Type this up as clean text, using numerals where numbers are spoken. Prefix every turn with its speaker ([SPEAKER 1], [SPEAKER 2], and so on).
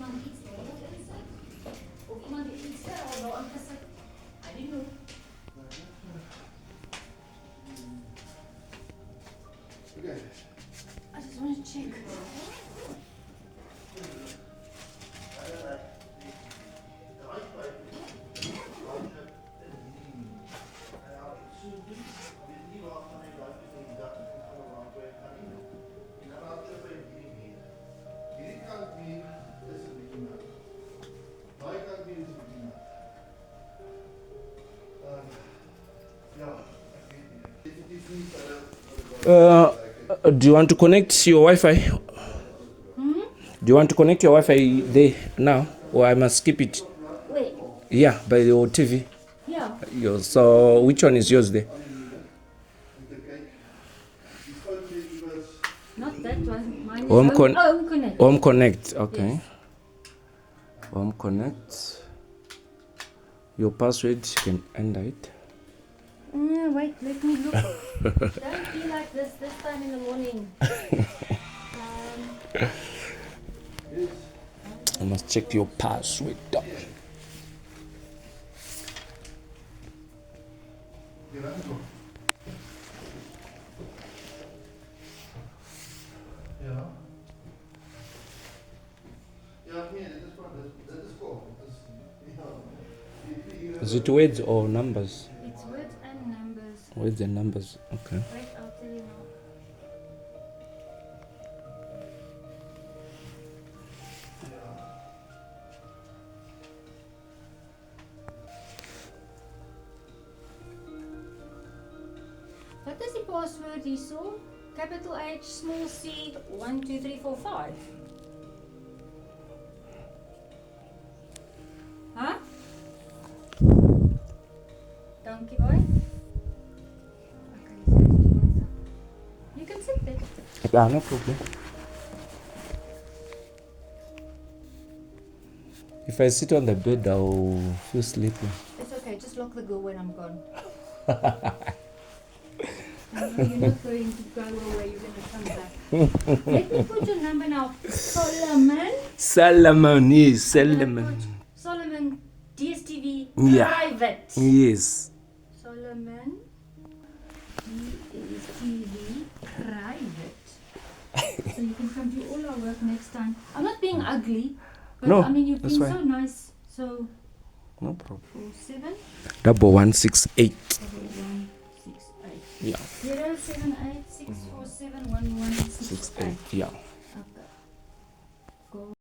[SPEAKER 1] iemand iets nodig is. Of iemand die iets al nou aangezet. I don't know.
[SPEAKER 2] Okay.
[SPEAKER 1] I just want to check.
[SPEAKER 3] Do you want to connect your Wi-Fi? Do you want to connect your Wi-Fi there now, or I must skip it?
[SPEAKER 1] Wait.
[SPEAKER 3] Yeah, by your TV.
[SPEAKER 1] Yeah.
[SPEAKER 3] So which one is yours there?
[SPEAKER 1] Not that one. Mine is
[SPEAKER 3] Home
[SPEAKER 1] Connect.
[SPEAKER 3] Home Connect. Okay.
[SPEAKER 1] Yes.
[SPEAKER 3] Home Connect. Your password, you can enter it.
[SPEAKER 1] Wait, let me look. Don't be like this time in the morning.
[SPEAKER 3] I must check your password. Is it words or numbers?
[SPEAKER 1] It's words and numbers.
[SPEAKER 3] Words and numbers. Okay.
[SPEAKER 1] Wait, I'll tell you now. What is the password you saw? Capital H, small c, 1, 2, 3, 4, 5. Huh? Donkey boy? Okay, so you can sit there.
[SPEAKER 3] Yeah, no problem. If I sit on the bed, I'll feel sleepy.
[SPEAKER 1] It's okay, just lock the door when I'm gone. You're not going to go away, you're going to come back. Let me put your number now. Solomon.
[SPEAKER 3] Solomon, yes,
[SPEAKER 1] I'm gonna
[SPEAKER 3] Solomon.
[SPEAKER 1] put Solomon DSTV
[SPEAKER 3] Yeah.
[SPEAKER 1] private.
[SPEAKER 3] Yes.
[SPEAKER 1] Solomon DSTV private. So you can come do all our work next time. I'm not being ugly, but
[SPEAKER 3] No,
[SPEAKER 1] I mean you've
[SPEAKER 3] that's
[SPEAKER 1] been
[SPEAKER 3] fine.
[SPEAKER 1] so nice. So
[SPEAKER 3] No problem.
[SPEAKER 1] 47
[SPEAKER 3] 1168.
[SPEAKER 1] 168.
[SPEAKER 3] Yeah.
[SPEAKER 1] 078 647 1168.
[SPEAKER 3] Yeah.